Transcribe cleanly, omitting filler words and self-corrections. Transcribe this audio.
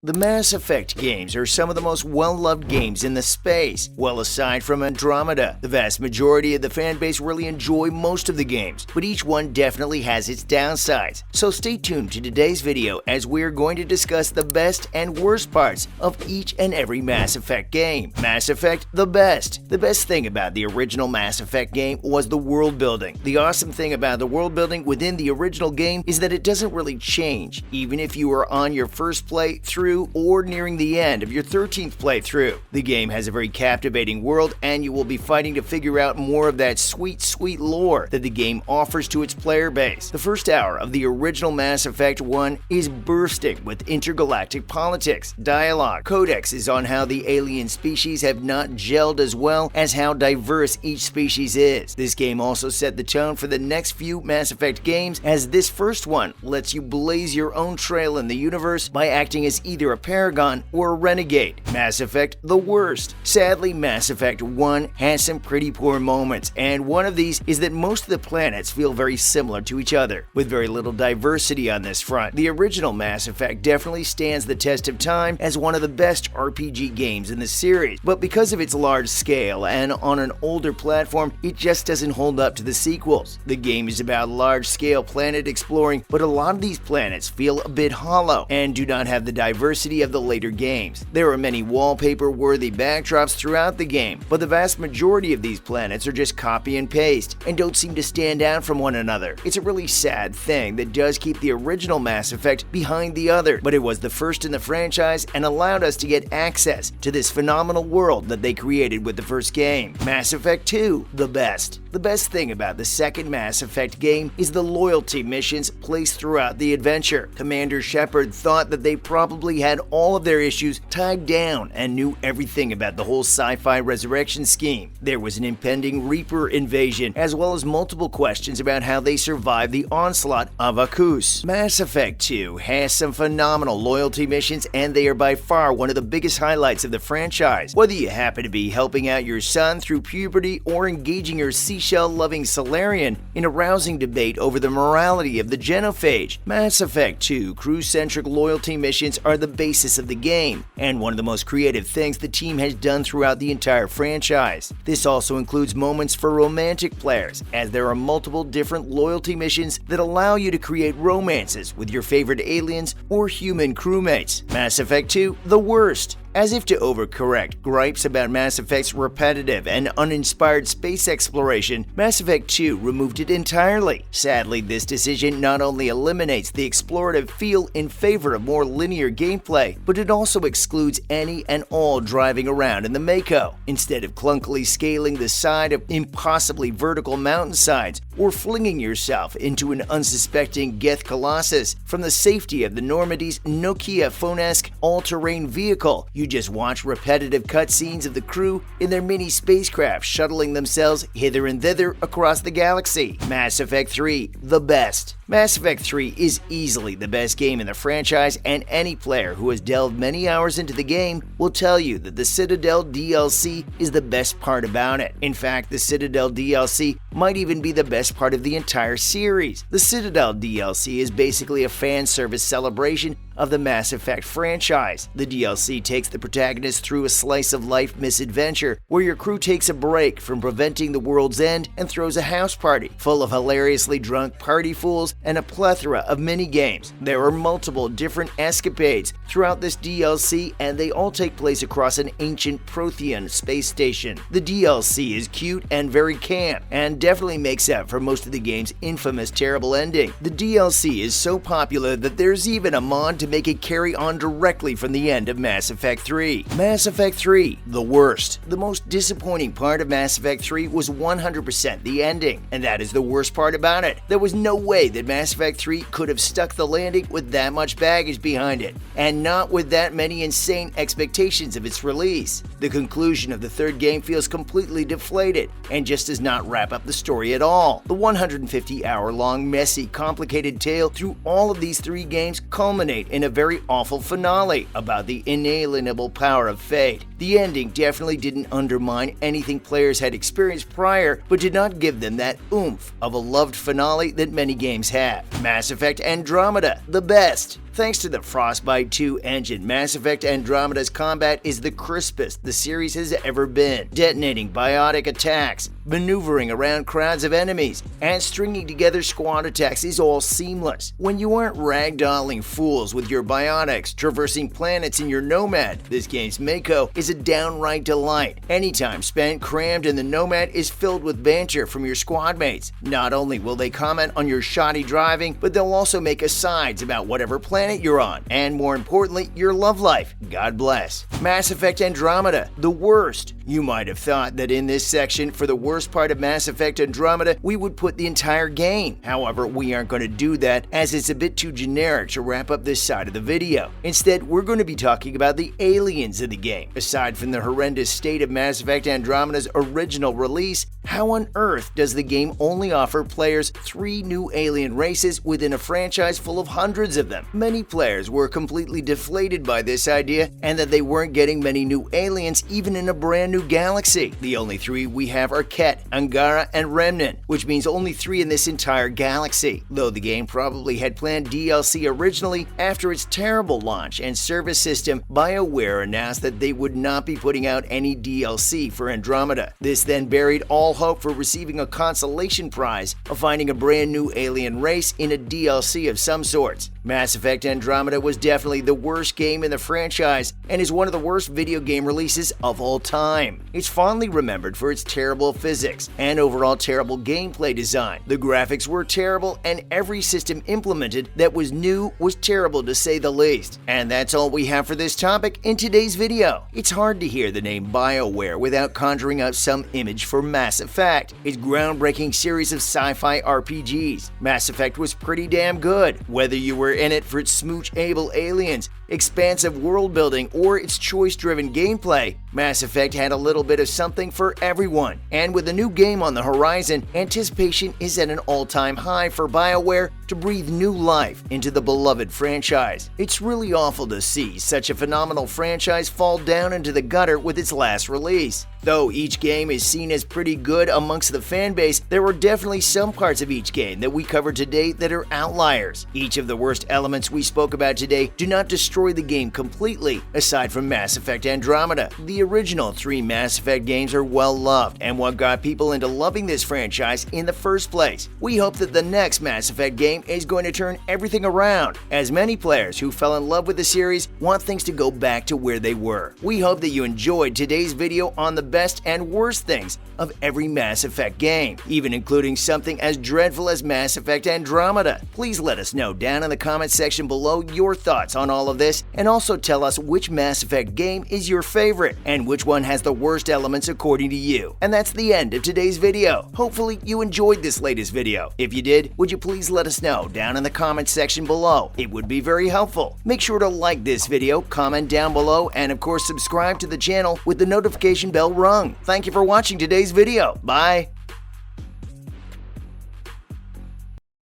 The Mass Effect games are some of the most well-loved games in the space. Well, aside from Andromeda, the vast majority of the fan base really enjoy most of the games, but each one definitely has its downsides. So stay tuned to today's video as we're going to discuss the best and worst parts of each and every Mass Effect game. Mass Effect, the best. The best thing about the original Mass Effect game was the world building. The awesome thing about the world building within the original game is that it doesn't really change, even if you are on your first playthrough or nearing the end of your 13th playthrough. The game has a very captivating world, and you will be fighting to figure out more of that sweet, sweet lore that the game offers to its player base. The first hour of the original Mass Effect 1 is bursting with intergalactic politics, dialogue, codexes on how the alien species have not gelled as well as how diverse each species is. This game also set the tone for the next few Mass Effect games, as this first one lets you blaze your own trail in the universe by acting as either a paragon or a renegade. Mass Effect, the worst. Sadly, Mass Effect 1 has some pretty poor moments, and one of these is that most of the planets feel very similar to each other, with very little diversity on this front. The original Mass Effect definitely stands the test of time as one of the best RPG games in the series, but because of its large scale and on an older platform, it just doesn't hold up to the sequels. The game is about large-scale planet exploring, but a lot of these planets feel a bit hollow and do not have the diversity of the later games. There are many wallpaper-worthy backdrops throughout the game, but the vast majority of these planets are just copy and paste and don't seem to stand out from one another. It's a really sad thing that does keep the original Mass Effect behind the other, but it was the first in the franchise and allowed us to get access to this phenomenal world that they created with the first game. Mass Effect 2, the best. The best thing about the second Mass Effect game is the loyalty missions placed throughout the adventure. Commander Shepard thought that they probably had all of their issues tied down and knew everything about the whole sci-fi resurrection scheme. There was an impending Reaper invasion, as well as multiple questions about how they survived the onslaught of Akus. Mass Effect 2 has some phenomenal loyalty missions, and they are by far one of the biggest highlights of the franchise. Whether you happen to be helping out your son through puberty or engaging your seashell-loving Salarian in a rousing debate over the morality of the genophage, Mass Effect 2 crew-centric loyalty missions are the basis of the game, and one of the most creative things the team has done throughout the entire franchise. This also includes moments for romantic players, as there are multiple different loyalty missions that allow you to create romances with your favorite aliens or human crewmates. Mass Effect 2, the worst. As if to overcorrect gripes about Mass Effect's repetitive and uninspired space exploration, Mass Effect 2 removed it entirely. Sadly, this decision not only eliminates the explorative feel in favor of more linear gameplay, but it also excludes any and all driving around in the Mako. Instead of clunkily scaling the side of impossibly vertical mountainsides or flinging yourself into an unsuspecting Geth Colossus from the safety of the Normandy's Nokia phone-esque all-terrain vehicle, you just watch repetitive cutscenes of the crew in their mini spacecraft shuttling themselves hither and thither across the galaxy. Mass Effect 3, the best. Mass Effect 3 is easily the best game in the franchise, and any player who has delved many hours into the game will tell you that the Citadel DLC is the best part about it. In fact, the Citadel DLC might even be the best part of the entire series. The Citadel DLC is basically a fan service celebration of the Mass Effect franchise. The DLC takes the protagonist through a slice-of-life misadventure where your crew takes a break from preventing the world's end and throws a house party full of hilariously drunk party fools and a plethora of mini-games. There are multiple different escapades throughout this DLC, and they all take place across an ancient Prothean space station. The DLC is cute and very camp, and definitely makes up for most of the game's infamous terrible ending. The DLC is so popular that there's even a mod to make it carry on directly from the end of Mass Effect 3. Mass Effect 3, the worst. The most disappointing part of Mass Effect 3 was 100% the ending, and that is the worst part about it. There was no way that Mass Effect 3 could have stuck the landing with that much baggage behind it, and not with that many insane expectations of its release. The conclusion of the third game feels completely deflated, and just does not wrap up the story at all. The 150-hour-long, messy, complicated tale through all of these three games culminate in a very awful finale about the inalienable power of fate. The ending definitely didn't undermine anything players had experienced prior, but did not give them that oomph of a loved finale that many games have. Mass Effect Andromeda, the best. Thanks to the Frostbite 2 engine, Mass Effect Andromeda's combat is the crispest the series has ever been, detonating biotic attacks, maneuvering around crowds of enemies, and stringing together squad attacks is all seamless. When you aren't ragdolling fools with your biotics, traversing planets in your Nomad, this game's Mako is a downright delight. Any time spent crammed in the Nomad is filled with banter from your squad mates. Not only will they comment on your shoddy driving, but they'll also make asides about whatever planet you're on, and more importantly, your love life. God bless. Mass Effect Andromeda, the worst. You might have thought that in this section, for the worst part of Mass Effect Andromeda, we would put the entire game. However, we aren't going to do that, as it's a bit too generic to wrap up this side of the video. Instead, we're going to be talking about the aliens of the game. Aside from the horrendous state of Mass Effect Andromeda's original release, how on earth does the game only offer players 3 new alien races within a franchise full of hundreds of them? Many players were completely deflated by this idea, and that they weren't getting many new aliens even in a brand new galaxy. The only 3 we have are Ket, Angara, and Remnant, which means only 3 in this entire galaxy. Though the game probably had planned DLC originally, after its terrible launch and service system, BioWare announced that they would not be putting out any DLC for Andromeda. This then buried all hope for receiving a consolation prize of finding a brand new alien race in a DLC of some sorts. Mass Effect Andromeda was definitely the worst game in the franchise and is one of the worst video game releases of all time. It's fondly remembered for its terrible physics and overall terrible gameplay design. The graphics were terrible, and every system implemented that was new was terrible to say the least. And that's all we have for this topic in today's video. It's hard to hear the name BioWare without conjuring up some image for Mass Effect, its groundbreaking series of sci-fi RPGs. Mass Effect was pretty damn good, whether you were in it for its smooch-able aliens, expansive world building, or its choice-driven gameplay. Mass Effect had a little bit of something for everyone, and with a new game on the horizon, anticipation is at an all-time high for BioWare to breathe new life into the beloved franchise. It's really awful to see such a phenomenal franchise fall down into the gutter with its last release. Though each game is seen as pretty good amongst the fanbase, there are definitely some parts of each game that we covered today that are outliers. Each of the worst elements we spoke about today do not destroy the game completely, aside from Mass Effect Andromeda. The original 3 Mass Effect games are well loved, and what got people into loving this franchise in the first place. We hope that the next Mass Effect game is going to turn everything around, as many players who fell in love with the series want things to go back to where they were. We hope that you enjoyed today's video on the best and worst things of every Mass Effect game, even including something as dreadful as Mass Effect Andromeda. Please let us know down in the comment section below your thoughts on all of this, and also tell us which Mass Effect game is your favorite and which one has the worst elements according to you. And that's the end of today's video. Hopefully you enjoyed this latest video. If you did, would you please let us know down in the comment section below? It would be very helpful. Make sure to like this video, comment down below, and of course subscribe to the channel with the notification bell rung. Thank you for watching today's video. Bye!